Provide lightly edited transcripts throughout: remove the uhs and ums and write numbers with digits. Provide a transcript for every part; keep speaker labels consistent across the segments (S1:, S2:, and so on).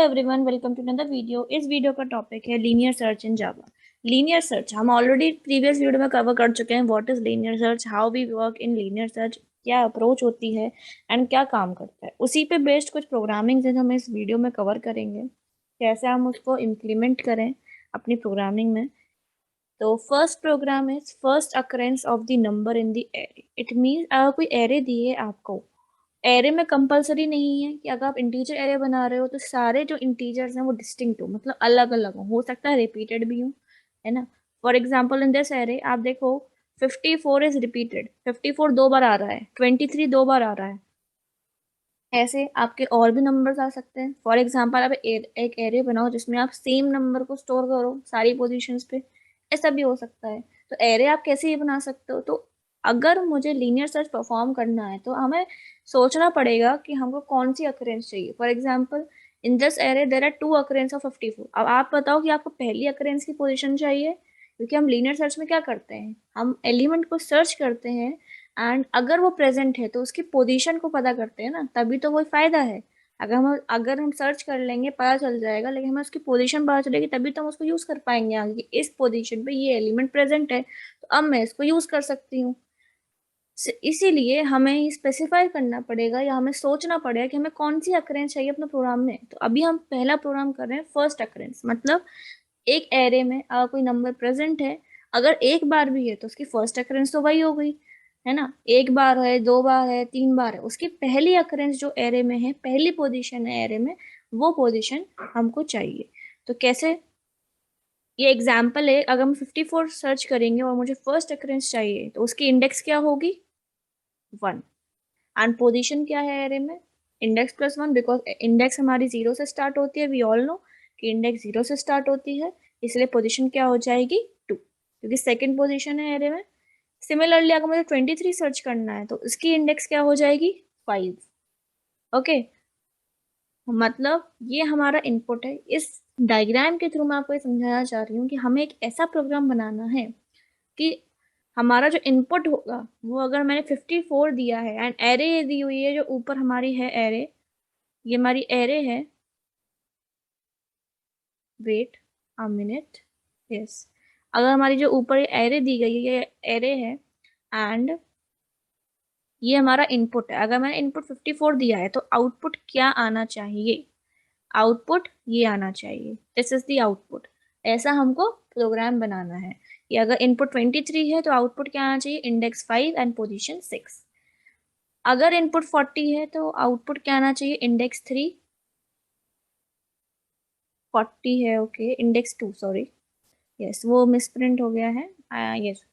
S1: Everyone, welcome to another video. इस video का topic है linear search in Java. Linear search हम already previous video में cover कर चुके हैं। What is linear search, how we work in linear search, क्या अप्रोच होती है एंड क्या काम करता है। उसी पे बेस्ड कुछ प्रोग्रामिंग है जो हम इस वीडियो में कवर करेंगे, कैसे हम उसको इम्प्लीमेंट करें अपनी प्रोग्रामिंग में। तो first program is first occurrence of the number in the array. It means अगर कोई एरे दी है आपको, एरे में कंपलसरी नहीं है कि अगर आप इंटीजर एरे बना रहे हो तो सारे जो इंटीजर्स हैं वो डिस्टिंक्ट हो, मतलब अलग अलग हो सकता है रिपीटेड भी हो, है ना। For example in this array आप देखो 54 इज रिपीटेड, 54 दो बार आ रहा है, 23 दो बार आ रहा है। ऐसे आपके और भी नंबर्स आ सकते हैं। फॉर एग्जाम्पल आप एक एरे बनाओ जिसमें आप सेम नंबर को स्टोर करो सारी पोजीशंस पे, ऐसा भी हो सकता है। तो एरे आप कैसे ही बना सकते हो। तो अगर मुझे लीनियर सर्च परफॉर्म करना है तो हमें सोचना पड़ेगा कि हमको कौन सी अकरेंस चाहिए। For example in this array there are two occurrence of 54। अब आप बताओ कि आपको पहली अकरेंस की पोजीशन चाहिए, क्योंकि हम लीनियर सर्च में क्या करते हैं, हम एलिमेंट को सर्च करते हैं एंड अगर वो प्रेजेंट है तो उसकी पोजीशन को पता करते हैं ना, तभी तो वो फायदा है। अगर हम सर्च कर लेंगे पता चल जाएगा, लेकिन हमें उसकी पोजीशन पता चलेगी तभी तो हम उसको यूज कर पाएंगे आगे कि इस पोजीशन पे ये एलिमेंट प्रेजेंट है तो अब मैं इसको यूज कर सकती हूँ। इसीलिए हमें स्पेसिफाई करना पड़ेगा या हमें सोचना पड़ेगा कि हमें कौन सी अकरेंस चाहिए अपने प्रोग्राम में। तो अभी हम पहला प्रोग्राम कर रहे हैं फर्स्ट अकरेंस, मतलब एक एरे में अगर कोई नंबर प्रेजेंट है, अगर एक बार भी है तो उसकी फर्स्ट अकरेंस तो वही हो गई, है ना। एक बार है, दो बार है, तीन बार है, उसकी पहली अकरेंस जो एरे में है, पहली पोजीशन है एरे में, वो पोजीशन हमको चाहिए। तो कैसे, ये एग्जाम्पल है। अगर हम 54 सर्च करेंगे और मुझे फर्स्ट अकरेंस चाहिए तो उसकी इंडेक्स क्या होगी, 1। एंड पोजीशन क्या है एरे में, इंडेक्स प्लस 1, बिकॉज इंडेक्स हमारी जीरो से स्टार्ट होती है। वी ऑल नो कि इंडेक्स जीरो से स्टार्ट होती है, इसलिए पोजीशन क्या हो जाएगी 2, क्योंकि सेकंड पोजीशन है एरे में। सिमिलरली अगर मुझे 23 सर्च करना है तो उसकी इंडेक्स क्या हो जाएगी 5। ओके, मतलब ये हमारा इनपुट है। इस डायग्राम के थ्रू मैं आपको ये समझाना चाह रही हूँ कि हमें एक ऐसा प्रोग्राम बनाना है कि हमारा जो इनपुट होगा वो, अगर मैंने 54 दिया है एंड एरे दी हुई है जो ऊपर हमारी है एरे, ये हमारी एरे है। Wait a minute, yes. अगर हमारी जो ऊपर एरे दी गई है ये एरे है एंड ये हमारा इनपुट है। अगर मैंने इनपुट 54 दिया है तो आउटपुट क्या आना चाहिए, आउटपुट ये आना चाहिए, दिस इज द आउटपुट। ऐसा हमको प्रोग्राम बनाना है कि अगर इनपुट 23 है तो आउटपुट क्या आना चाहिए, इंडेक्स 5 एंड पोजीशन 6। अगर इनपुट 40 है तो आउटपुट क्या आना चाहिए, इंडेक्स 3। 40 है, ओके, इंडेक्स 2, सॉरी, यस वो मिसप्रिंट हो गया है। यस,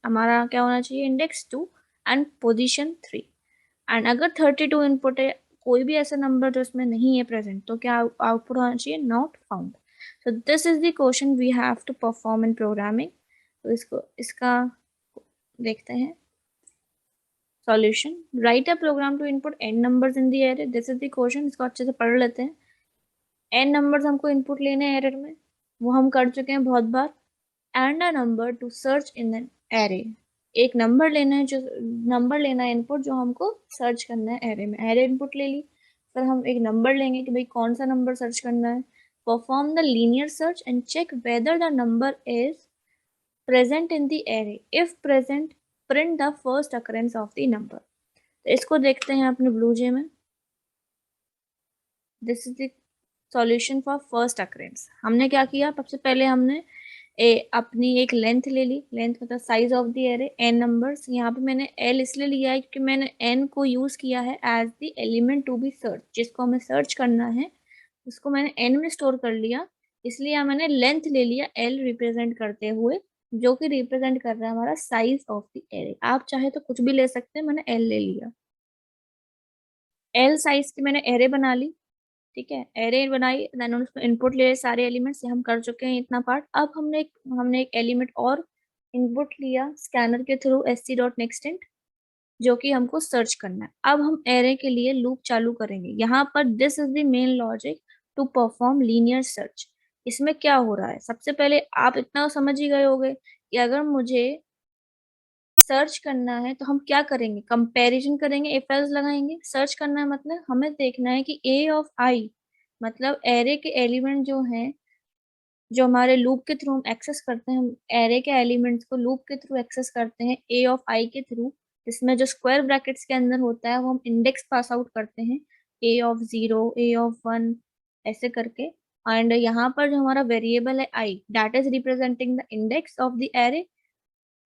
S1: हमारा क्या होना चाहिए, इंडेक्स 2 एंड पोजीशन 3। एंड अगर 32 इनपुट है, कोई भी ऐसा नंबर जो इसमें नहीं है प्रेजेंट, तो क्या आउटपुट होना चाहिए, not found. So this is the question we have to perform in programming. तो इसका देखते हैं solution. Write a program to input n numbers in the array, this is the question. इसको अच्छे से पढ़ लेते हैं। n नंबर्स हमको इनपुट लेने हैं एरर में, वो हम कर चुके हैं बहुत बार। And a number to search in an array, एक नंबर लेना है, जो नंबर लेना है इनपुट जो हमको सर्च करना है एरे में। एरे इनपुट ले ली, फिर हम एक नंबर लेंगे कि भाई कौन सा नंबर सर्च करना है। Perform the linear search and check whether the number is present in the array, if present print the first occurrence of the number. तो इसको देखते हैं अपने ब्लूजे में। This is the solution for first occurrence. हमने क्या किया, सबसे पहले हमने अपनी एक लेंथ ले ली। लेंथ मतलब size of the array, n numbers. यहाँ पे मैंने एल इसलिए लिया है क्योंकि मैंने एन को यूज किया है as the element to be search, जिसको हमें सर्च करना है उसको मैंने एन में स्टोर कर लिया। इसलिए यहाँ मैंने लेंथ ले लिया एल रिप्रेजेंट करते हुए, जो कि रिप्रेजेंट कर रहा है हमारा साइज ऑफ द एरे। आप चाहे तो कुछ भी ले सकते हैं, मैंने एल ले लिया। एल साइज की मैंने एरे बना ली, ठीक है, एरे बनाई, देन उसको इनपुट ले सारे एलिमेंट्स, हम कर चुके हैं इतना पार्ट। अब हमने एक एलिमेंट और इनपुट लिया स्कैनर के through, st dot next int, जो कि हमको सर्च करना है। अब हम एरे के लिए लूप चालू करेंगे। यहाँ पर this is the main logic to perform linear search. इसमें क्या हो रहा है, सबसे पहले आप इतना समझ ही गए होंगे कि अगर मुझे सर्च करना है तो हम क्या करेंगे, कंपैरिजन करेंगे, इफ एल्स लगाएंगे। सर्च करना है मतलब हमें देखना है कि ए ऑफ आई मतलब एरे के एलिमेंट जो हैं, जो हमारे लूप के थ्रू हम एक्सेस करते हैं, हम एरे के एलिमेंट्स को लूप के थ्रू एक्सेस करते हैं ए ऑफ आई के थ्रू, जिसमें जो स्क्वायर ब्रैकेट्स के अंदर होता है वो हम इंडेक्स पास आउट करते हैं, ए ऑफ 0, ए ऑफ 1, ऐसे करके। एंड यहाँ पर जो हमारा वेरिएबल है i, that is representing the index of the array.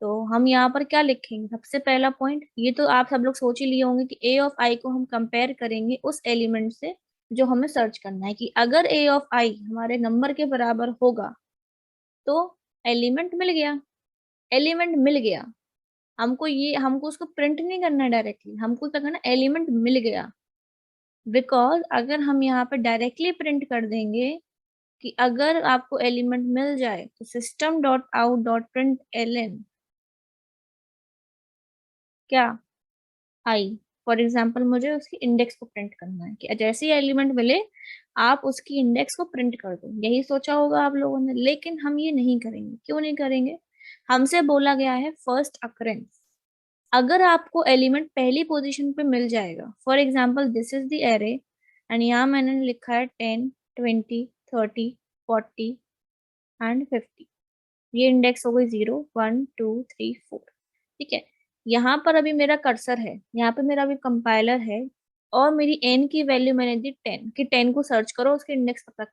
S1: तो हम यहाँ पर क्या लिखेंगे, सबसे पहला पॉइंट, ये तो आप सब लोग सोच ही लिए होंगे कि ए ऑफ आई को हम कंपेयर करेंगे उस एलिमेंट से जो हमें सर्च करना है, कि अगर ए ऑफ आई हमारे नंबर के बराबर होगा तो एलिमेंट मिल गया। एलिमेंट मिल गया, हमको उसको प्रिंट नहीं करना है डायरेक्टली, हमको क्या करना, एलिमेंट मिल गया। बिकॉज अगर हम यहाँ पे डायरेक्टली प्रिंट कर देंगे कि अगर आपको एलिमेंट मिल जाए, तो system dot out dot print L क्या, आई। फॉर एग्जाम्पल मुझे उसकी इंडेक्स को प्रिंट करना है, कि जैसे ही एलिमेंट मिले आप उसकी इंडेक्स को प्रिंट कर दो, यही सोचा होगा आप लोगों ने। लेकिन हम ये नहीं करेंगे, क्यों नहीं करेंगे, हमसे बोला गया है फर्स्ट अकरेंस। अगर आपको एलिमेंट पहली पोजीशन पे मिल जाएगा, for example this is the array, and यहाँ मैंने लिखा है 10, 20, 30, 40 एंड 50, ये इंडेक्स हो गई 0, 1, 2, 3, 4। ठीक है, यहाँ पर अभी मेरा कर्सर है, यहाँ पे मेरा अभी कंपाइलर है, और मेरी एन की वैल्यू मैंने दी 10, कि 10 को सर्च करो, उसके इंडेक्स पता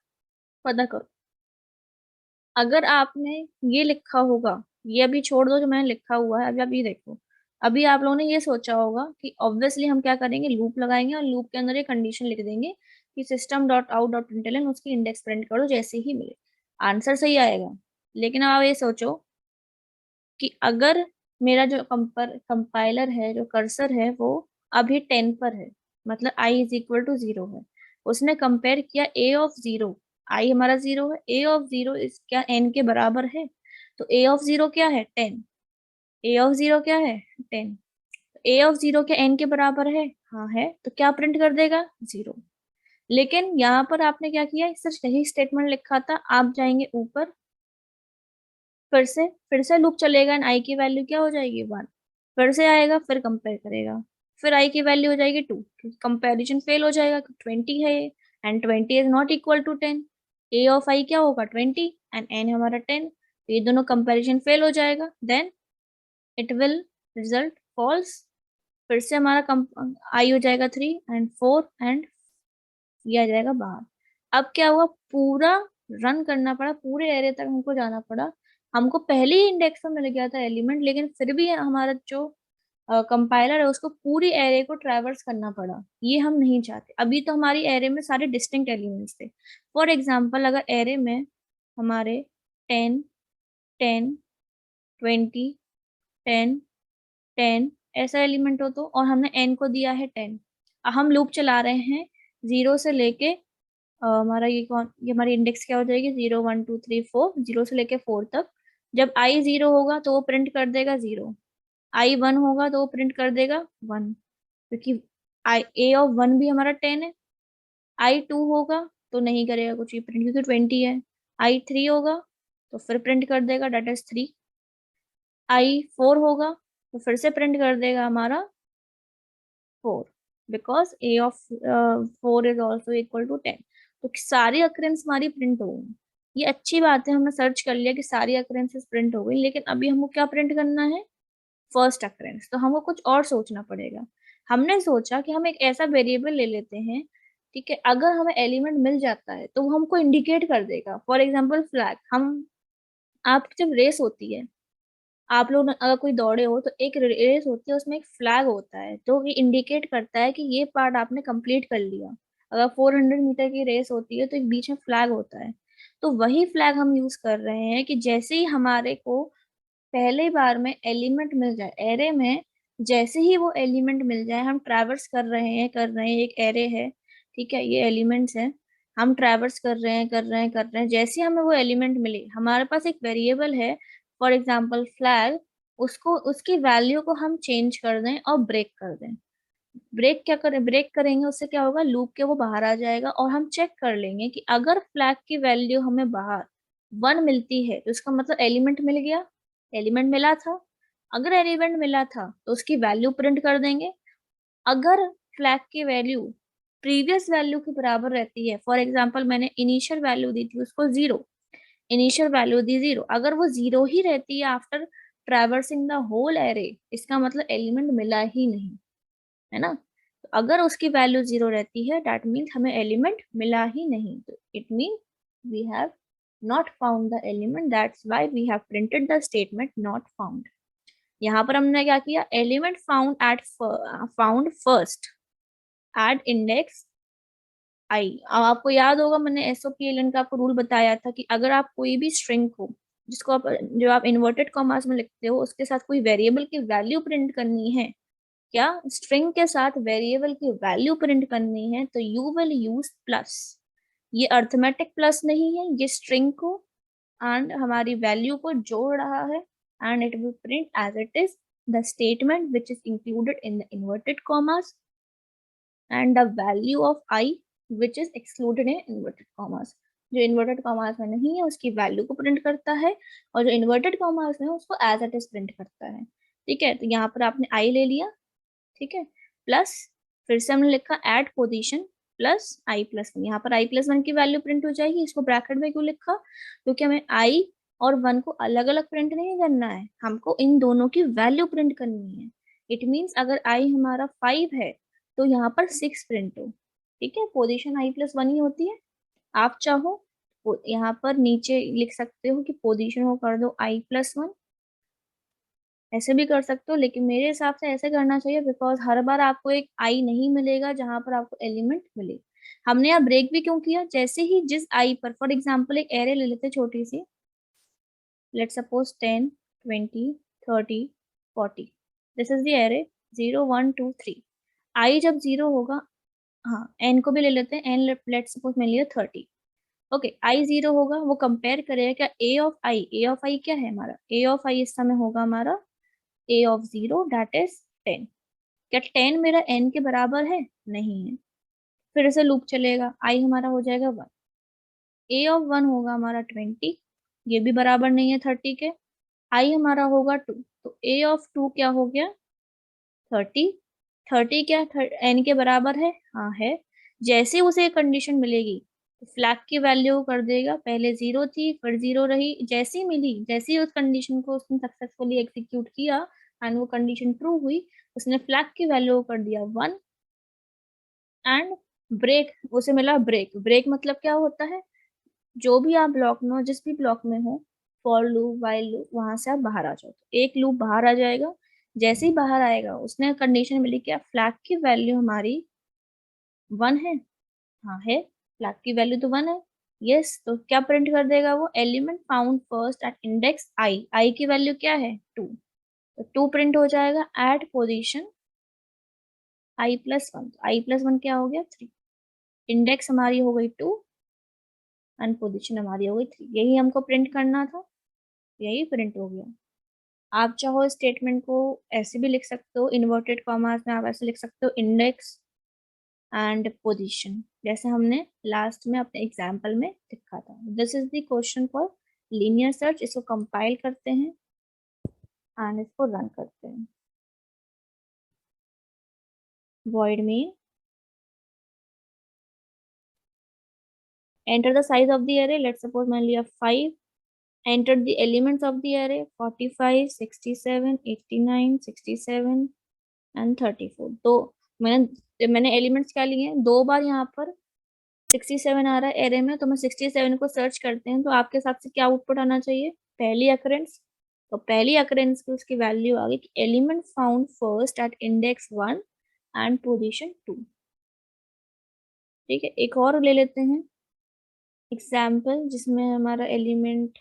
S1: पता करो। अगर आपने ये लिखा होगा, ये अभी छोड़ दो जो मैंने लिखा हुआ है, अभी आप ये देखो, अभी आप लोगों ने ये सोचा होगा कि ऑब्वियसली हम क्या करेंगे, लूप लगाएंगे और लूप के अंदर ये कंडीशन लिख देंगे कि system dot out dot println उसकी इंडेक्स प्रिंट करो जैसे ही मिले, आंसर सही आएगा। लेकिन अब आप ये सोचो कि अगर मेरा जो कंपाइलर है, जो कर्सर है, वो अभी 10 पर है, मतलब आई इज इक्वल टू 0 है, उसने कंपेयर किया ए ऑफ 0, आई हमारा 0 है, ए ऑफ 0 इस क्या एन के बराबर है, तो ए ऑफ 0 क्या है, 10, ए ऑफ 0 क्या है, 10, ए ऑफ 0 क्या एन के बराबर है, हाँ है, तो क्या प्रिंट कर देगा, 0। लेकिन यहाँ पर आपने क्या किया, सिर्फ यही स्टेटमेंट लिखा था, आप जाएंगे ऊपर, फिर से लूप चलेगा एंड आई की वैल्यू क्या हो जाएगी, 1, फिर से आएगा, फिर कंपेयर करेगा, फिर आई की वैल्यू हो जाएगी 2, क्योंकि कंपेरिजन फेल हो जाएगा, 20 है ये, and 20 is not equal to 10, a of i क्या होगा, 20 एंड एन हमारा 10, तो ये दोनों कंपेरिजन फेल हो जाएगा, then it will result false. फिर से हमारा आई हो जाएगा 3 एंड 4 एंड ये आ जाएगा बाहर। अब क्या हुआ, पूरा रन करना पड़ा, पूरे एरिया तक हमको जाना पड़ा, हमको पहले ही इंडेक्स में मिल गया था एलिमेंट, लेकिन फिर भी हमारा जो कंपाइलर है उसको पूरी एरे को ट्रैवर्स करना पड़ा, ये हम नहीं चाहते। अभी तो हमारी एरे में सारे डिस्टिंक्ट एलिमेंट्स थे। फॉर एग्जाम्पल अगर एरे में हमारे 10, 10, 20, 10, 10 ऐसा एलिमेंट हो, तो और हमने एन को दिया है 10, हम लूप चला रहे हैं जीरो से लेके हमारा ये हमारी इंडेक्स क्या हो जाएगी, 0, 1, 2, 3, 4, 0 से लेके 4 तक। जब आई 0 होगा तो वो प्रिंट कर देगा 0, आई 1 होगा तो वो प्रिंट कर देगा 1, क्योंकि आई ए ऑफ 1 भी हमारा 10 है। आई 2 होगा तो नहीं करेगा कुछ भी प्रिंट, क्योंकि 20 है। आई 3 होगा तो फिर प्रिंट कर देगा, डेट इज 3। आई 4 होगा तो फिर से प्रिंट कर देगा हमारा 4, because a of 4 is also equal to 10। तो सारी अक्रेंस हमारी प्रिंट हो गई, ये अच्छी बात है, हमने सर्च कर लिया कि सारी अक्रेंसेस प्रिंट हो गई, लेकिन अभी हमको क्या प्रिंट करना है, फर्स्ट अक्रेंस। तो हमको कुछ और सोचना पड़ेगा। हमने सोचा कि हम एक ऐसा वेरिएबल ले लेते हैं, ठीक है, अगर हमें एलिमेंट मिल जाता है तो वो हमको इंडिकेट कर देगा। फॉर एग्जाम्पल फ्लैग, हम आप जब रेस होती है, आप लोग अगर कोई दौड़े हो तो एक रेस होती है, उसमें एक फ्लैग होता है, तो ये इंडिकेट करता है कि ये पार्ट आपने कंप्लीट कर लिया। अगर 400 मीटर की रेस होती है तो एक बीच में फ्लैग होता है, तो वही फ्लैग हम यूज कर रहे हैं कि जैसे ही हमारे को पहले बार में एलिमेंट मिल जाए एरे में, जैसे ही वो एलिमेंट मिल जाए, हम ट्रैवर्स कर रहे हैं, एक एरे है, ठीक है, ये एलिमेंट्स है, हम ट्रैवर्स कर रहे हैं, जैसे ही हमें वो एलिमेंट मिले, हमारे पास एक वेरिएबल है, फॉर एग्जाम्पल फ्लैग, उसको उसकी वैल्यू को हम चेंज कर दें और ब्रेक कर दें। ब्रेक करेंगे, उससे क्या होगा, लूप के वो बाहर आ जाएगा, और हम चेक कर लेंगे कि अगर फ्लैग की वैल्यू हमें बाहर 1 मिलती है तो इसका मतलब एलिमेंट मिल गया, एलिमेंट मिला था। अगर एलिमेंट मिला था तो उसकी वैल्यू प्रिंट कर देंगे। अगर फ्लैग की वैल्यू प्रीवियस वैल्यू के बराबर रहती है, फॉर एग्जाम्पल मैंने इनिशियल वैल्यू दी थी उसको 0, इनिशियल वैल्यू दी 0, अगर वो 0 ही रहती है after traversing the whole array, इसका मतलब एलिमेंट मिला ही नहीं, है ना। तो अगर उसकी वैल्यू 0 रहती है दैट मीन्स हमें एलिमेंट मिला ही नहीं, तो it mean we have not found the element, that's why we have printed the statement not found. यहाँ पर हमने क्या किया, element found first at index i. अब आपको याद होगा मैंने एसओपीएलएन का आपको रूल बताया था कि अगर आप कोई भी स्ट्रिंग को, जिसको आप, जो आप इन्वर्टेड कॉमास में लिखते हो, उसके साथ कोई वेरिएबल की वैल्यू प्रिंट करनी है, क्या स्ट्रिंग के साथ वेरिएबल की वैल्यू प्रिंट करनी है, तो यू विल यूज प्लस। ये अर्थमेटिक प्लस नहीं है, ये स्ट्रिंग को एंड हमारी वैल्यू को जोड़ रहा है, and it will print as it is the statement which is included in the inverted commas and the value of i which is excluded in inverted commas. जो इन्वर्टेड कॉमास में नहीं है उसकी वैल्यू को प्रिंट करता है, और जो इन्वर्टेड कॉमास में है उसको एज इट इज प्रिंट करता है। ठीक है, तो यहाँ पर आपने आई ले लिया, ठीक है, प्लस फिर से हमने लिखा एट पोजीशन प्लस आई प्लस वन, यहाँ पर आई प्लस वन की वैल्यू प्रिंट हो जाएगी। इसको ब्रैकेट में क्यों लिखा, क्योंकि हमें आई और वन को अलग अलग प्रिंट नहीं करना है, हमको इन दोनों की वैल्यू प्रिंट करनी है। इट मीन्स अगर आई हमारा 5 है तो यहाँ पर 6 प्रिंट हो, ठीक है, पोजीशन आई प्लस वन ही होती है। आप चाहो यहाँ पर नीचे लिख सकते हो कि पोजीशन को कर दो आई प्लस वन, ऐसे भी कर सकते हो, लेकिन मेरे हिसाब से ऐसे करना चाहिए बिकॉज हर बार आपको एक आई नहीं मिलेगा जहां पर आपको एलिमेंट मिले। हमने यहाँ ब्रेक भी क्यों किया, जैसे ही जिस आई पर, फॉर एग्जाम्पल एक एरे ले लेते छोटी सी, let suppose 10 20 30 40, this is the array 0 1 2 3। I जब 0 होगा, हाँ एन को भी ले लेते हैं, एन लेट सपोज मैंने लिया 30, ओके, आई 0 होगा, वो कंपेयर करेगा क्या ए of I, A of i क्या है हमारा, ए ऑफ आई इस समय होगा हमारा ए ऑफ 0 दैट इज 10। क्या 10 मेरा n के बराबर है, नहीं है, फिर से लूप चलेगा, आई हमारा हो जाएगा 1, ए ऑफ 1 होगा हमारा 20, ये भी बराबर नहीं है 30 के, आई हमारा होगा 2, तो ए ऑफ 2 क्या हो गया 30, 30 क्या n के बराबर है, हाँ है। जैसे उसे कंडीशन मिलेगी तो फ्लैग की वैल्यू कर देगा, पहले 0 थी फिर 0 रही, जैसी मिली, जैसी उस कंडीशन को उसने सक्सेसफुली एग्जीक्यूट किया एंड वो कंडीशन ट्रू हुई, उसने फ्लैग की वैल्यू कर दिया 1 एंड ब्रेक, उसे मिला ब्रेक। ब्रेक मतलब क्या होता है, जो भी आप ब्लॉक में हो, जिस भी ब्लॉक में हो, फॉर लूप वाइल लूप, वहां से आप बाहर आ जाओ, तो एक लूप बाहर आ जाएगा, जैसे ही बाहर आएगा उसने कंडीशन मिली क्या फ्लैग की वैल्यू हमारी 1 है, हाँ है, फ्लैग की वैल्यू तो 1 है, यस, तो क्या प्रिंट कर देगा वो, element found first at index i, i की वैल्यू क्या है 2, तो 2 प्रिंट हो जाएगा एट पोजीशन आई प्लस वन, आई प्लस वन क्या हो गया 3, इंडेक्स हमारी हो गई 2 एंड पोजीशन हमारी हो गई 3, यही हमको प्रिंट करना था, यही प्रिंट हो गया। आप चाहो स्टेटमेंट को ऐसे भी लिख सकते हो, इन्वर्टेड कॉमास में आप ऐसे लिख सकते हो इंडेक्स एंड पोजीशन, जैसे हमने लास्ट में अपने एग्जाम्पल में लिखा था। This is the question for linear search. इसको कंपाइल करते हैं एंड इसको रन करते हैं। void main, enter the size of the array, let's suppose मान लिया 5, enter the elements of the array 45 67 89 67 and 34। तो मैंने एलिमेंट्स क्या लिए हैं, 2 बार यहाँ पर 67 आ रहा है एरे में, तो मैं 67 को सर्च करते हैं तो आपके हिसाब से क्या आउटपुट आना चाहिए, पहली अकरेंस, तो पहली अकरेंस की उसकी वैल्यू आ गई कि element found first at index 1 and position 2। ठीक है, एक और ले लेते हैं एग्जाम्पल जिसमें हमारा एलिमेंट,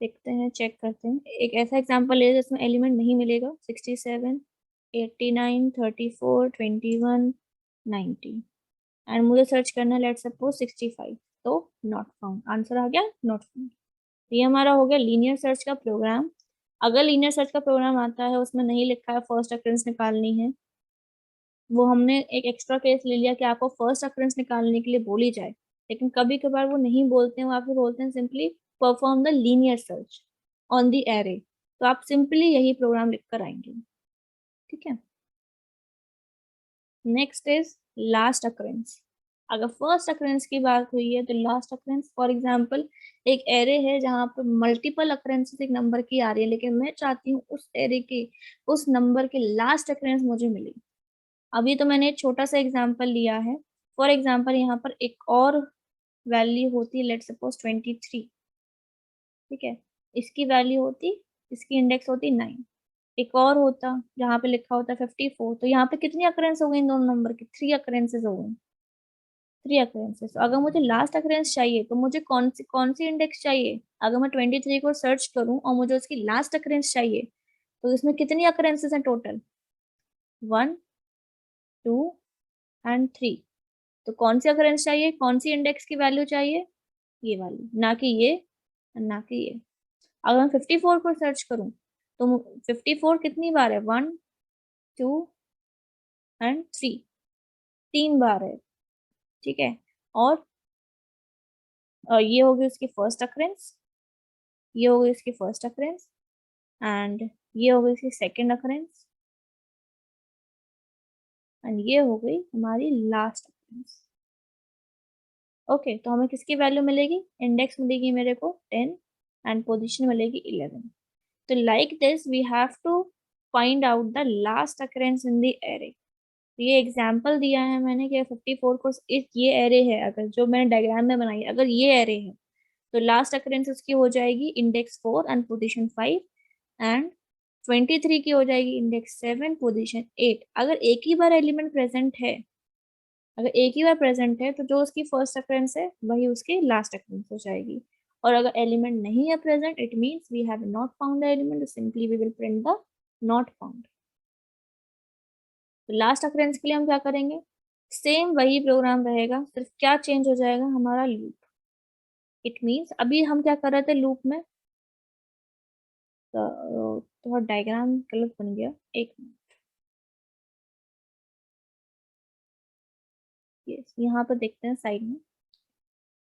S1: देखते हैं चेक करते हैं, एक ऐसा एग्जाम्पल ले जिसमें एलिमेंट नहीं मिलेगा, 67 89 34 21 90 एंड मुझे सर्च करना है लेट सपोज 65, तो नॉट फाउंड, आंसर आ गया नॉट फाउंड। ये हमारा हो गया लीनियर सर्च का प्रोग्राम। अगर लीनियर सर्च का प्रोग्राम आता है उसमें नहीं लिखा है फर्स्ट अकरेंस निकालनी है, वो हमने एक एक्स्ट्रा केस ले लिया कि आपको फर्स्ट अकरेंस निकालने के लिए बोली जाए, लेकिन कभी कभार वो नहीं बोलते हैं, वो आपको बोलते हैं simply perform the linear search on the array, तो आप सिंपली यही प्रोग्राम लिख कर आएंगे। ठीक है, नेक्स्ट इज लास्ट अक्रेंस। अगर फर्स्ट अक्रेंस की बात हुई है तो लास्ट अक्रेंस, फॉर एग्जांपल एक एरे है जहाँ पर मल्टीपल अक्रेंसेस एक नंबर की आ रही है, लेकिन मैं चाहती हूँ उस एरे के उस नंबर के लास्ट अक्रेंस मुझे मिले। अभी तो मैंने एक छोटा सा एग्जांपल लिया है। फॉर एग्जांपल यहाँ पर एक और वैल्यू होती है, लेट्स सपोज 23, ठीक है। इसकी वैल्यू होती, इसकी इंडेक्स होती 9। एक और होता जहाँ पे लिखा होता 54, तो यहाँ पे कितनी अकरेंस हो गई इन दोनों नंबर की? 3 अकरेंसेस हो गई, 3 अकरेंसेस। अगर मुझे लास्ट अकरेंस चाहिए तो मुझे कौन सी इंडेक्स चाहिए? अगर मैं 23 को सर्च करूं और मुझे उसकी लास्ट अकरेंस चाहिए, तो इसमें कितनी अकरेंसेस हैं टोटल? 1, 2 एंड 3। तो कौन सी अकरेंस चाहिए, कौन सी इंडेक्स की वैल्यू चाहिए? ये वाली, ना कि ये, ना कि ये। अगर मैं 54 को सर्च करूं तो 54 कितनी बार है? 1, 2 एंड 3, 3 बार है, ठीक है। और ये हो गई उसकी फर्स्ट अकरेंस, ये हो गई उसकी फर्स्ट अकरेंस, एंड ये हो गई इसकी सेकेंड अकरेंस, एंड ये हो गई हमारी लास्ट अकरेंस। ओके, तो हमें किसकी वैल्यू मिलेगी? इंडेक्स मिलेगी मेरे को 10 एंड पोजीशन मिलेगी 11। तो like this we have to find out the last occurrence in the array. ये एग्जाम्पल दिया है मैंने कि 54 को इस ये एरे है, अगर जो मैंने डायग्राम में बनाई, अगर ये एरे है तो लास्ट अकरेंस उसकी हो जाएगी इंडेक्स 4 एंड पोजीशन 5, एंड 23 की हो जाएगी इंडेक्स 7 पोजीशन 8। अगर एक ही बार एलिमेंट प्रेजेंट है, अगर एक ही बार प्रेजेंट है तो जो उसकी फर्स्ट अकरेंस है वही उसकी लास्ट अकरेंस हो जाएगी। और अगर एलिमेंट नहीं है present, it means we have not found the element, simply we will print the not found. तो लास्ट अकरेंस के लिए हम क्या करेंगे? सेम वही प्रोग्राम रहेगा, सिर्फ क्या चेंज हो जाएगा? हमारा लूप। इट मीन्स अभी हम क्या कर रहे थे लूप में, तो थोड़ा डायग्राम गलत बन गया, एक मिनट। यस, यहाँ पर देखते हैं साइड में।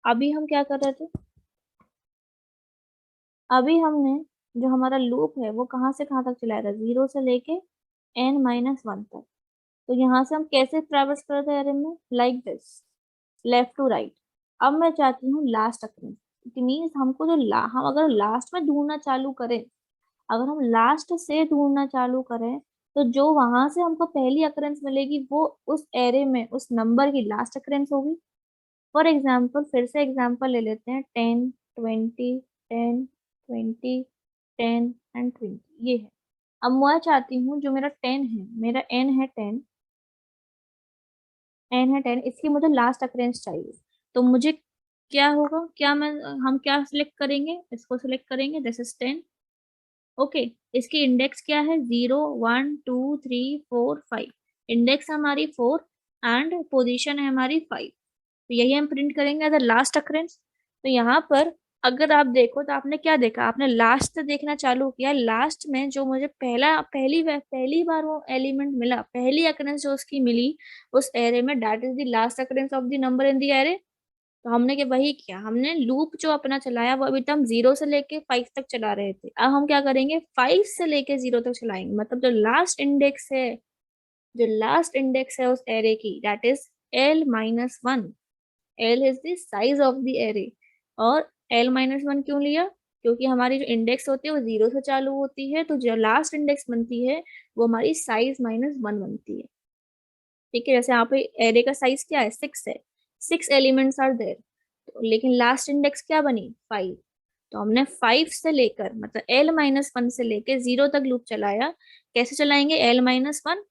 S1: अभी हम क्या कर रहे थे? अभी हमने जो हमारा लूप है वो कहाँ से कहाँ तक चलाया था? 0 से लेके n-1 तक। तो यहाँ से हम कैसे ट्रैवर्स कर रहे थे अरे में? Like this, left to right. अब मैं चाहती हूँ लास्ट अकरेंस। इट मीन्स हमको जो हम अगर लास्ट में ढूंढना चालू करें, अगर हम लास्ट से ढूंढना चालू करें, तो जो वहां से हमको पहली अकरेंस मिलेगी वो उस एरे में उस नंबर की लास्ट अकरेंस होगी। फॉर एग्जाम्पल, फिर से एग्जाम्पल ले लेते हैं, 10, 20, 10, 20, 10 एंड 20, ये है। अब मैं चाहती हूँ जो मेरा 10 है, मेरा n है 10, n है 10, इसकी मुझे लास्ट अकरेंस चाहिए। तो मुझे क्या होगा, क्या मैं हम क्या सिलेक्ट करेंगे? इसको सिलेक्ट करेंगे, दिस इज 10। ओके, इसकी इंडेक्स क्या है? 0, 1, 2, 3, 4, 5। इंडेक्स हमारी 4 एंड पोजीशन है हमारी 5। तो यही हम प्रिंट करेंगे एज अ लास्ट अकरेंस। तो यहाँ पर अगर आप देखो तो आपने क्या देखा? आपने लास्ट से देखना चालू किया, लास्ट में जो मुझे पहली बार वो एलिमेंट मिला, पहली अकरेंस जो उसकी मिली उस एरे में, that is the last occurrence of the number in the array. तो हमने क्या वही किया, हमने लूप जो अपना चलाया वो अभी तक हम 0 से लेके 5 तक चला रहे थे। अब हम क्या करेंगे? 5 से लेके 0 तक चलाएंगे, मतलब जो लास्ट इंडेक्स है उस एरे की, that is l-1। L is the size of the array. और l-1 क्यों लिया? क्योंकि हमारी जो इंडेक्स होती है वो 0 से चालू होती है, तो जो लास्ट इंडेक्स बनती है वो हमारी साइज-1 बनती है, ठीक है। जैसे यहाँ पे एरे का साइज क्या है? 6 है, 6 एलिमेंट्स आर देयर। तो लेकिन लास्ट इंडेक्स क्या बनी? 5। तो हमने 5 से लेकर, मतलब l-1 से लेकर 0 तक लूप चलाया। कैसे चलाएंगे l-1?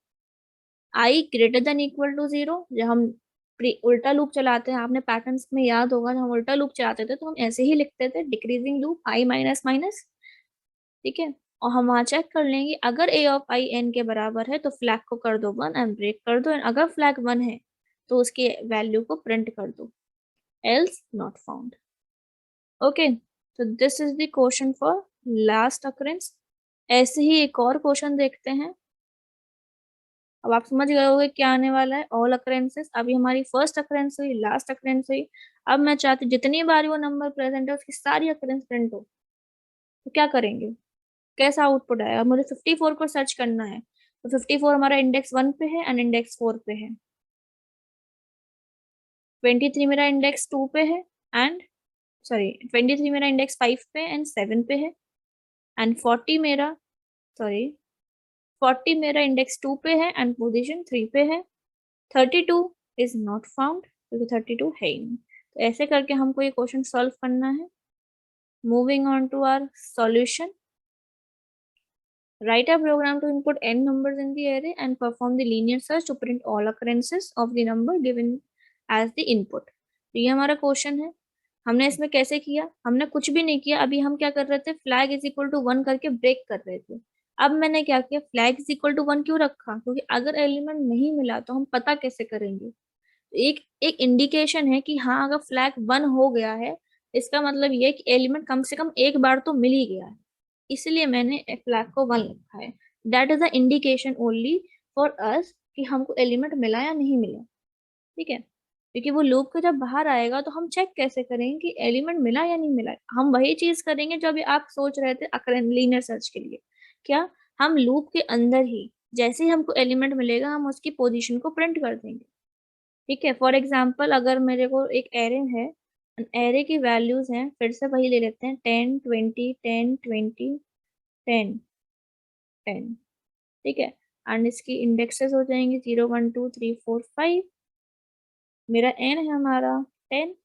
S1: I greater than equal to 0। जब हम उल्टा लूप चलाते हैं, आपने पैटर्न्स में याद होगा, जब हम उल्टा लूप चलाते थे तो हम ऐसे ही लिखते थे, decreasing loop i minus minus, ठीक है। और हम वहाँ चेक कर लेंगे, अगर a ऑफ i n के बराबर है तो फ्लैग को कर दो 1 एंड ब्रेक कर दो, एंड अगर फ्लैग 1 है तो उसकी वैल्यू को प्रिंट कर दो, एल्स नॉट फाउंड। ओके, तो this is the question for last occurrence. ऐसे ही एक और क्वेश्चन देखते हैं। अब आप समझ गए होंगे क्या आने वाला है। ऑल अकरेंसेस, अभी हमारी फर्स्ट अकरेंस हुई, लास्ट अकरेंस हुई। अब मैं चाहती हूँ जितनी बार वो नंबर प्रेजेंट है उसकी सारी अकरेंस प्रिंट हो। तो क्या करेंगे? कैसा आउटपुट आएगा? मुझे 54 को सर्च करना है, तो 54 हमारा इंडेक्स 1 पे है एंड इंडेक्स 4 पे है। 23 मेरा इंडेक्स 2 पे है एंड 23 मेरा इंडेक्स 5 पे एंड 7 पे है एंड 40 मेरा इंडेक्स 2 पे है एंड पोजीशन 3 पे है। 32 इज नॉट फाउंड क्योंकि 32 है ही नहीं। तो ऐसे करके हमको ये क्वेश्चन सॉल्व करना है। Moving on to our solution. Write a program to input n numbers in the array and perform the linear search to print all occurrences of the number given as the input। तो ये हमारा question है। हमने इसमें कैसे किया, हमने कुछ भी नहीं किया। अभी हम क्या कर रहे थे, फ्लैग इज इक्वल टू 1 करके ब्रेक कर रहे थे। अब मैंने क्या किया, फ्लैग इज इक्वल टू 1 क्यों रखा, क्योंकि अगर एलिमेंट नहीं मिला तो हम पता कैसे करेंगे। तो एक एक इंडिकेशन है कि हाँ अगर फ्लैग 1 हो गया है इसका मतलब ये है कि एलिमेंट कम से कम एक बार तो मिल ही गया है, इसलिए मैंने फ्लैग को 1 लिखा है। That is the indication only for us कि हमको एलिमेंट मिला या नहीं मिला। ठीक है, क्योंकि वो लूप के जब बाहर आएगा तो हम चेक कैसे करेंगे कि एलिमेंट मिला या नहीं मिला। हम वही चीज करेंगे जो अभी आप सोच रहे थे लीनियर सर्च के लिए। क्या, हम लूप के अंदर ही जैसे ही हमको एलिमेंट मिलेगा हम उसकी पोजीशन को प्रिंट कर देंगे। ठीक है, फॉर एग्जाम्पल अगर मेरे को एक एरे है, एरे की वैल्यूज हैं, फिर से वही ले लेते हैं, 10 20 10 20 10 10। ठीक है, एंड इसकी इंडेक्सेस हो जाएंगी 0 1 2 3 4 5। मेरा एन है हमारा 10।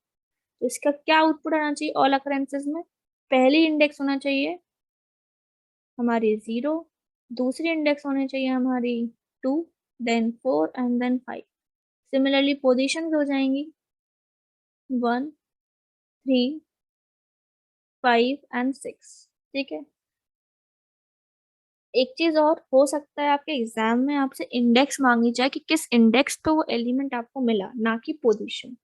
S1: तो इसका क्या आउटपुट आना चाहिए ऑल अकरेंसेस में, पहली इंडेक्स होना चाहिए हमारी 0, दूसरी इंडेक्स होनी चाहिए हमारी 2, then 4 and then 5। Similarly positions हो जाएंगी 1 3 5 एंड 6। ठीक है, एक चीज और हो सकता है आपके एग्जाम में आपसे इंडेक्स मांगी जाए कि किस इंडेक्स पे वो एलिमेंट आपको मिला, ना कि पोजीशन।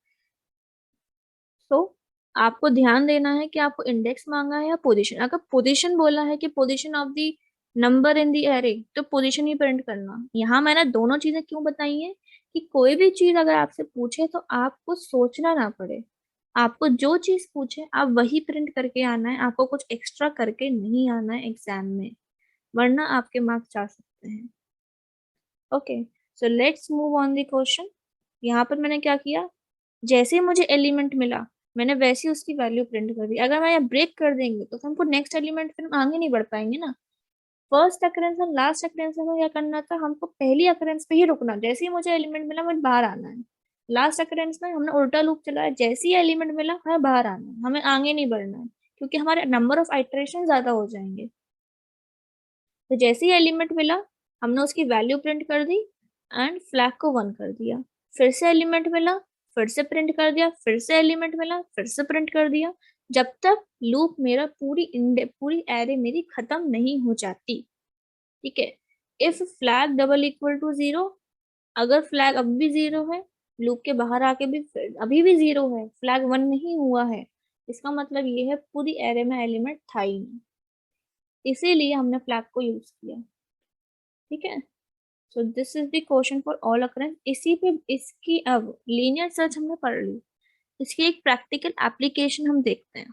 S1: तो आपको ध्यान देना है कि आपको इंडेक्स मांगा है या पोजीशन। अगर पोजीशन बोला है कि position of the number in the array तो पोजीशन ही प्रिंट करना। यहाँ मैंने दोनों चीजें क्यों बताई है कि कोई भी चीज अगर आपसे पूछे तो आपको सोचना ना पड़े, आपको जो चीज पूछे आप वही प्रिंट करके आना है, आपको कुछ एक्स्ट्रा करके नहीं आना है एग्जाम में, वरना आपके मार्क्स जा सकते हैं। Okay, so let's move on the question. यहाँ पर मैंने क्या किया, जैसे ही मुझे एलिमेंट मिला मैंने वैसे ही उसकी वैल्यू प्रिंट कर दी। अगर मैं यहाँ ब्रेक कर देंगे तो हमको नेक्स्ट एलिमेंट फिर आगे नहीं बढ़ पाएंगे ना। फर्स्ट अकरेंस और लास्ट अकरेंस में क्या करना था, हमको पहली अकरेंस पे ही रुकना। जैसे ही मुझे एलिमेंट मिला मुझे बाहर आना है। लास्ट अकरेंस में हमने उल्टा लूप चलाया, जैसे ही एलिमेंट मिला हमें बाहर आना है, हमें आगे नहीं बढ़ना है, क्योंकि हमारे नंबर ऑफ आइटरेशन ज्यादा हो जाएंगे। तो जैसे ही एलिमेंट मिला हमने उसकी वैल्यू प्रिंट कर दी एंड फ्लैग को 1 कर दिया। फिर से एलिमेंट मिला, फिर से प्रिंट कर दिया, फिर से एलिमेंट मिला, फिर से प्रिंट कर दिया, जब तक लूप मेरा पूरी एरे मेरी खत्म नहीं हो जाती। ठीक है, if flag double equal to 0, अगर फ्लैग अब भी 0 है, लूप के बाहर आके भी अभी भी 0 है, फ्लैग 1 नहीं हुआ है, इसका मतलब ये है पूरी एरे में एलिमेंट था ही नहीं, इसीलिए हमने फ्लैग को यूज किया। ठीक है, सो this is the question for all occurrence. इसी पे इसकी अब लीनियर सर्च हमने पढ़ ली, इसकी एक प्रैक्टिकल एप्लीकेशन हम देखते हैं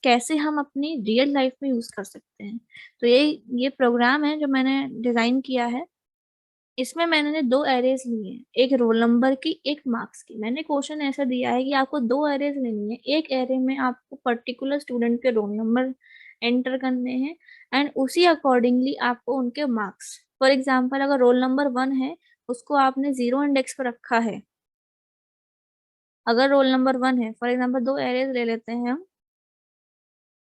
S1: कैसे हम अपनी रियल लाइफ में यूज कर सकते हैं। तो ये प्रोग्राम है जो मैंने डिजाइन किया है। इसमें मैंने 2 एरेज लिए हैं, एक रोल नंबर की एक मार्क्स की। मैंने क्वेश्चन ऐसा दिया है कि आपको 2 एरेज लेनी है, एक एरे में आपको पर्टिकुलर स्टूडेंट के रोल नंबर एंटर करने हैं एंड उसी अकॉर्डिंगली आपको उनके मार्क्स। फॉर एग्जाम्पल अगर रोल नंबर 1 है उसको आपने 0 इंडेक्स पर रखा है। अगर रोल नंबर 1 है, फॉर एग्जाम्पल 2 एरेज ले लेते हैं हम।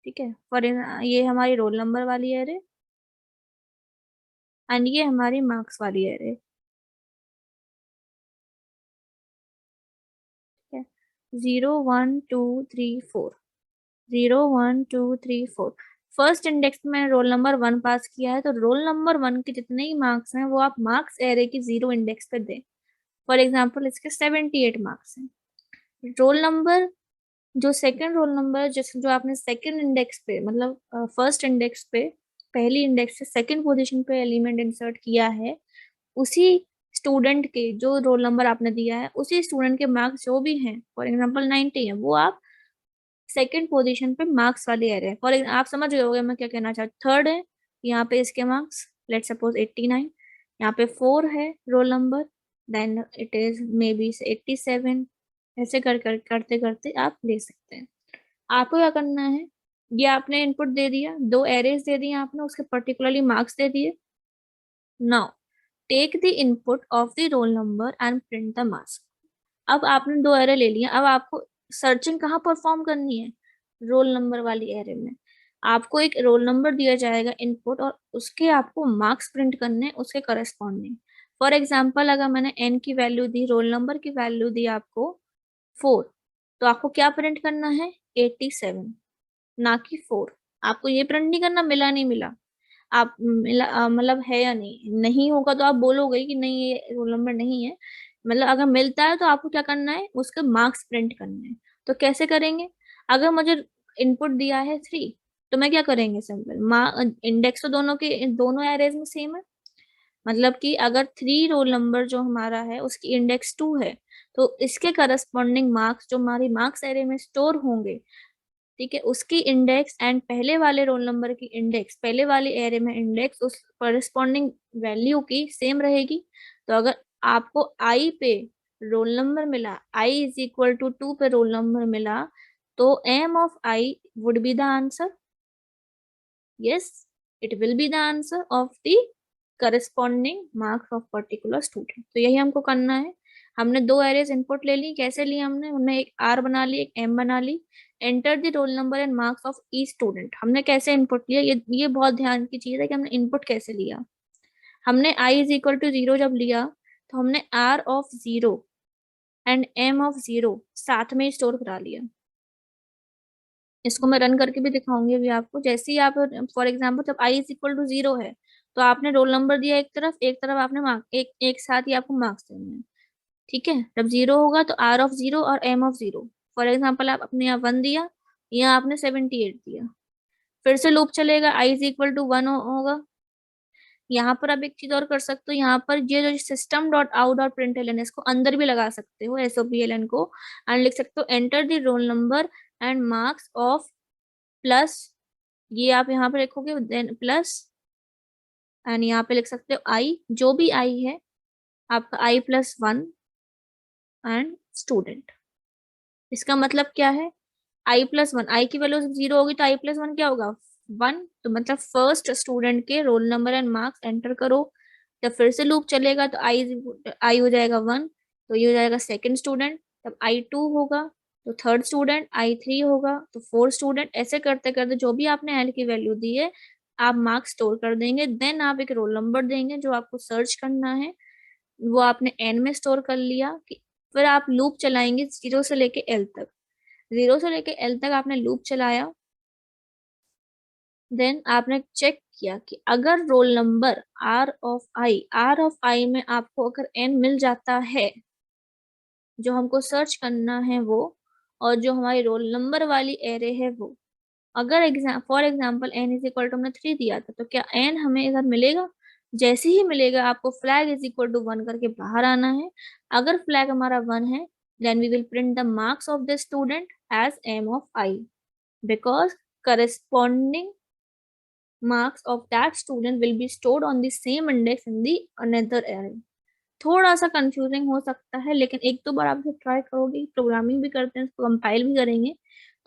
S1: ठीक है, ये हमारी रोल नंबर वाली एरे एंड ये हमारी मार्क्स वाली एरे। 0 1 2 3 4, 0 1 2 3 4। फर्स्ट इंडेक्स में रोल नंबर 1 पास किया है तो रोल नंबर 1 के जितने ही मार्क्स हैं वो आप मार्क्स एरे की 0 इंडेक्स पे दें। फॉर एग्जाम्पल इसके 78 मार्क्स हैं। रोल नंबर जो सेकंड रोल नंबर जो आपने सेकंड इंडेक्स पे मतलब फर्स्ट इंडेक्स पे पहली इंडेक्स से सेकंड पोजीशन पे एलिमेंट इंसर्ट किया है, उसी स्टूडेंट के जो रोल नंबर आपने दिया है उसी स्टूडेंट के मार्क्स जो भी हैं, फॉर एग्जाम्पल 90 है, वो आप सेकंड पोजीशन पे मार्क्स वाली एरे। फॉर आप समझ गए होगे मैं क्या कहना चाहती। थर्ड है, यहाँ पे इसके मार्क्स लेट सपोज 89, यहाँ पे 4 है roll number, then it is may be 87, ऐसे करते करते आप ले सकते हैं। आपको क्या करना है, ये आपने इनपुट दे दिया, 2 एरेज दे दिए आपने, उसके पर्टिकुलरली मार्क्स दे दिए। Now take the input of the roll number and print the marks. अब आपने 2 एरे ले लिया, अब आपको सर्चिंग कहाँ परफॉर्म करनी है, रोल नंबर वाली एरे में। आपको एक रोल नंबर दिया जाएगा इनपुट, और उसके आपको मार्क्स प्रिंट करने उसके करस्पॉन्डिंग। फॉर एग्जाम्पल अगर मैंने एन की वैल्यू दी, रोल नंबर की वैल्यू दी आपको 4, तो आपको क्या प्रिंट करना है, 87, ना कि 4। आपको ये प्रिंट नहीं करना मिला नहीं मिला, आप मिला मतलब है या नहीं, नहीं होगा तो आप बोलोगे कि नहीं ये रोल नंबर नहीं है। मतलब अगर मिलता है तो आपको क्या करना है, उसके मार्क्स प्रिंट करने हैं। तो कैसे करेंगे, अगर मुझे इनपुट दिया है 3, तो मैं क्या करेंगे, सिंपल इंडेक्स तो दोनों के दोनों एरेज में सेम है। मतलब कि अगर 3 रोल नंबर जो हमारा है उसकी इंडेक्स 2 है, तो इसके करस्पॉन्डिंग मार्क्स जो हमारी मार्क्स एरे में स्टोर होंगे, ठीक है, उसकी इंडेक्स एंड पहले वाले रोल नंबर की इंडेक्स, पहले वाले एरे में इंडेक्स उस करस्पॉन्डिंग वैल्यू की सेम रहेगी। तो अगर आपको आई पे रोल नंबर मिला, आई इज इक्वल टू 2 पे रोल नंबर मिला, तो m of i would be the answer. yes, it will be the answer of the corresponding marks of particular student। तो यही हमको करना है। हमने 2 एरेज इनपुट ले ली, कैसे ली हमने एक आर बना ली, एक एम बना ली। Enter the roll number and marks of e student, हमने कैसे इनपुट लिया, ये बहुत ध्यान की चीज है कि हमने इनपुट कैसे लिया। हमने आई इज इक्वल टू 0 जब लिया, तो हमने r of 0 and m of 0 साथ में स्टोर करा लिया। इसको मैं रन करके भी दिखाऊंगी अभी आपको। जैसे ही आप, फॉर एग्जाम्पल जब आई इज इक्वल टू 0 है, तो आपने रोल नंबर दिया एक तरफ आपने मार्क, एक साथ ही आपको मार्क्स देने हैं। ठीक है, जब 0 होगा तो आर ऑफ 0 और एम ऑफ 0। फॉर एग्जाम्पल आप अपने यहाँ 1 दिया, यहाँ आपने 78 दिया, फिर से लूप चलेगा, आई इज इक्वल टू 1 होगा। यहाँ पर आप एक चीज और कर सकते हो, यहाँ पर ये जो system dot out dot print l n, इसको अंदर भी लगा सकते हो, s o p l n को, एंड लिख सकते हो enter the roll number and marks of plus, ये आप यहाँ पे लिखोगे देन प्लस, एंड यहाँ पे लिख सकते हो आई, जो भी आई है आपका I+1 एंड स्टूडेंट। इसका मतलब क्या है, I+1, आई की वैल्यू 0 होगी तो I+1 क्या होगा, 1। तो मतलब फर्स्ट स्टूडेंट के role number and marks enter करो। जब फिर से लूप चलेगा तो आई हो जाएगा 1, तो ये हो जाएगा सेकंड स्टूडेंट। तब I2 होगा तो थर्ड स्टूडेंट, I3 होगा तो फोर्थ स्टूडेंट। ऐसे करते करते जो भी आपने एल की वैल्यू दी है, आप मार्क्स स्टोर कर देंगे। देन आप एक रोल नंबर देंगे जो आपको सर्च करना है, वो आपने एन में स्टोर कर लिया कि, फिर आप लूप चलाएंगे 0 से लेके एल तक। 0 से लेके एल तक आपने लूप चलाया, देन आपने चेक किया कि अगर रोल नंबर आर ऑफ आई में आपको अगर एन मिल जाता है, जो हमको सर्च करना है वो, और जो हमारी रोल नंबर वाली एरे है वो, अगर for example n is equal to हमने 3 दिया था, तो क्या एन हमें इधर मिलेगा। जैसे ही मिलेगा आपको फ्लैग इज इक्वल टू 1 करके बाहर आना है। अगर फ्लैग हमारा 1 है, then we will print the marks of the student as m of i, because corresponding marks of that student will be stored on the same index in the another array। थोड़ा सा confusing हो सकता है, लेकिन एक दो बार आप जब ट्राई करोगे, प्रोग्रामिंग भी करते हैं, कंपाइल भी करेंगे,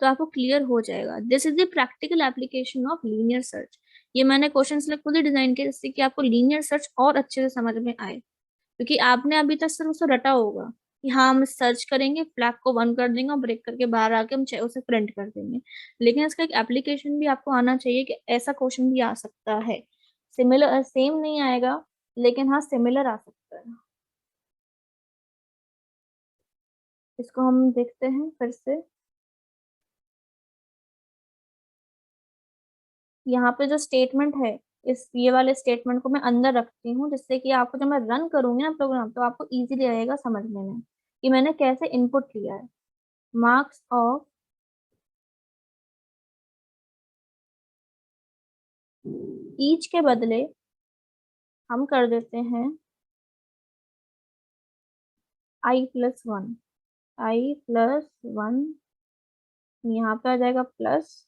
S1: तो आपको क्लियर हो जाएगा। This is the practical application of linear search. ये मैंने क्वेश्चन खुद ही डिजाइन किया जिससे कि आपको लीनियर सर्च और अच्छे से समझ में आए, क्योंकि आपने अभी तक सिर्फ उसे रटा होगा कि हाँ हम सर्च करेंगे, फ्लैग को बंद कर देंगे और ब्रेक करके बाहर आके हम उसे प्रिंट कर देंगे। लेकिन इसका एक एप्लीकेशन भी आपको आना चाहिए कि ऐसा क्वेश्चन भी आ सकता है। सिमिलर सेम नहीं आएगा, लेकिन हाँ सिमिलर आ सकता है। इसको हम देखते हैं फिर से। यहाँ पे जो स्टेटमेंट है, इस ये वाले स्टेटमेंट को मैं अंदर रखती हूँ, जिससे कि आपको जब मैं रन करूंगी ना प्रोग्राम, तो आपको इजीली रहेगा समझने में कि मैंने कैसे इनपुट लिया है। मार्क्स ऑफ ईच के बदले हम कर देते हैं I+1, I+1, यहाँ पे आ जाएगा प्लस,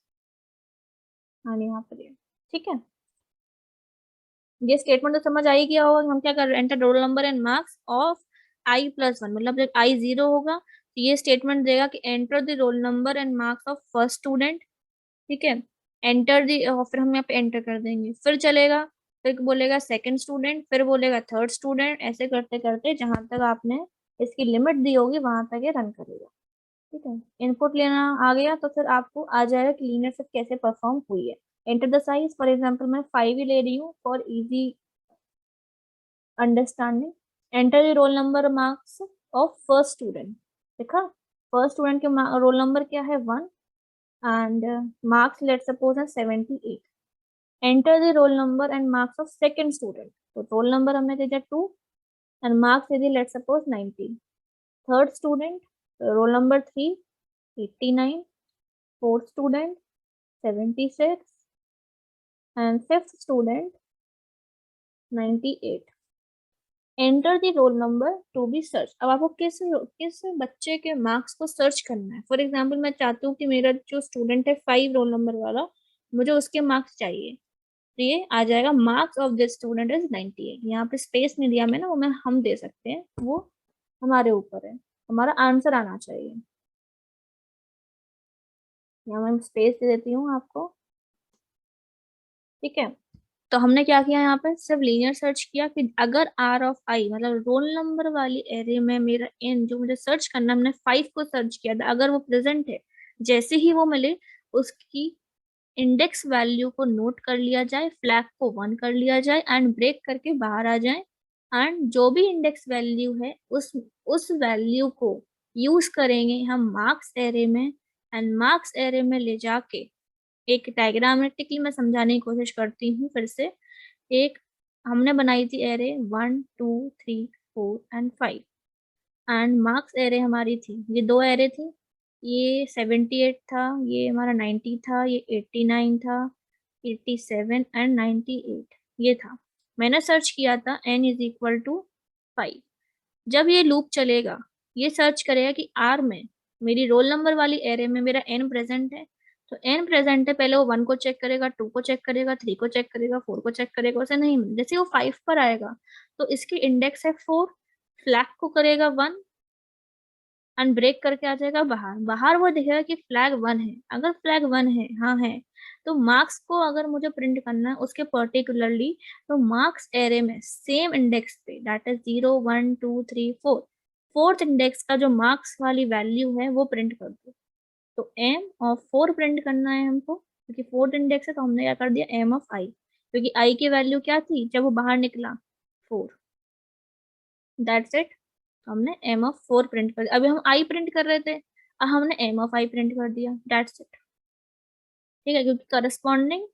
S1: और यहाँ पर ये। ठीक है, ये स्टेटमेंट तो समझ आई गया होगा। हम क्या कर रहे हैं, enter role number and marks of I+1, मतलब जब I 0 होगा ये स्टेटमेंट देगा कि enter the roll number and marks of first student, ठीक है, एंटर दी, और फिर हम यहाँ पे एंटर कर देंगे, फिर चलेगा, फिर बोलेगा सेकंड स्टूडेंट, फिर बोलेगा थर्ड स्टूडेंट, ऐसे करते करते जहां तक आपने इसकी लिमिट दी होगी वहां तक ये रन करेगा। ठीक है, इनपुट लेना आ गया तो फिर आपको आ जाएगा कि लीनियर सर्च कैसे परफॉर्म हुई है। Enter the size, for example मैं 5 ही ले रही हूँ for easy understanding. Enter the roll number marks of first student, देखा फर्स्ट स्टूडेंट के रोल नंबर क्या है 1 and marks let's suppose are 78. Enter the roll number and marks of second student. तो roll number हमने दे दिया 2 and marks they the let's suppose 90. Third student roll number 3 89. Fourth student 76 and fifth student 98. Enter the roll number to be search. अब आपको किस बच्चे के marks को search करना है। फॉर एग्जाम्पल मैं चाहती हूँ कि मेरा जो स्टूडेंट है 5 रोल नंबर वाला, मुझे उसके मार्क्स चाहिए, तो ये आ जाएगा marks of this student is 98। यहाँ पे स्पेस नहीं दिया मैंने, वो मैं हम दे सकते हैं, वो हमारे ऊपर है, हमारा आंसर आना चाहिए। यहाँ मैं स्पेस दे देती हूँ आपको, ठीक है। तो हमने क्या किया यहाँ पे, सिर्फ लीनियर सर्च किया कि अगर आर ऑफ आई मतलब रोल नंबर वाली एरे में मेरा एन जो मुझे सर्च करना, हमने 5 को सर्च किया था, अगर वो प्रेजेंट है, जैसे ही वो मिले उसकी इंडेक्स वैल्यू को नोट कर लिया जाए, फ्लैग को 1 कर लिया जाए एंड ब्रेक करके बाहर आ जाए, एंड जो भी इंडेक्स वैल्यू है उस वैल्यू को यूज करेंगे हम मार्क्स एरे में, एंड मार्क्स एरे में ले जाके एक डायग्रामेटिकली मैं समझाने की कोशिश करती हूँ फिर से। एक हमने बनाई थी array 1 2 3 4 and 5, and marks array हमारी थी, ये 2 एरे थी, ये 78 था, ये हमारा 90 था, ये 89 था, 87 एंड 98 ये था। मैंने सर्च किया था n इज इक्वल टू 5। जब ये लूप चलेगा, ये सर्च करेगा कि आर में मेरी रोल नंबर वाली एरे में मेरा n प्रेजेंट है, तो n प्रेजेंट है, पहले वो 1 को चेक करेगा, 2 को चेक करेगा, 3 को चेक करेगा, 4 को चेक करेगा, उसे नहीं, जैसे वो 5 पर आएगा तो इसकी इंडेक्स है 4, फ्लैग को करेगा 1 एंड ब्रेक करके आ जाएगा बाहर। बाहर वो दिखेगा कि फ्लैग 1 है, अगर फ्लैग 1 है, हाँ है, तो मार्क्स को अगर मुझे प्रिंट करना है उसके पर्टिकुलरली, तो मार्क्स एरे में सेम इंडेक्स पे, दैट इज 0 1 2 3 4, फोर्थ इंडेक्स का जो मार्क्स वाली वैल्यू है वो प्रिंट कर दो। तो एम ऑफ 4 प्रिंट करना है हमको, क्योंकि फोर्थ इंडेक्स है, तो हमने क्या कर दिया एम ऑफ आई, क्योंकि आई की वैल्यू क्या थी जब वो बाहर निकला 4, दैट्स इट। हमने एम ऑफ 4 प्रिंट कर दिया, अभी हम आई प्रिंट कर रहे थे, अब हमने एम ऑफ आई प्रिंट कर दिया, दैट्स इट। ठीक है, क्योंकि करस्पॉन्डिंग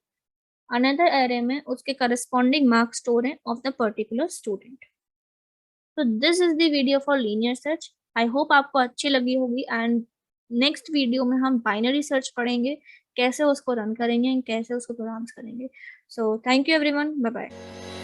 S1: अनदर एरे में उसके करस्पॉन्डिंग मार्क स्टोर है ऑफ द पर्टिकुलर स्टूडेंट। तो this is the video for linear search, I hope आपको अच्छी लगी होगी, एंड नेक्स्ट वीडियो में हम बाइनरी सर्च पढ़ेंगे, कैसे उसको रन करेंगे, कैसे उसको प्रोग्राम्स करेंगे। So thank you everyone, bye bye.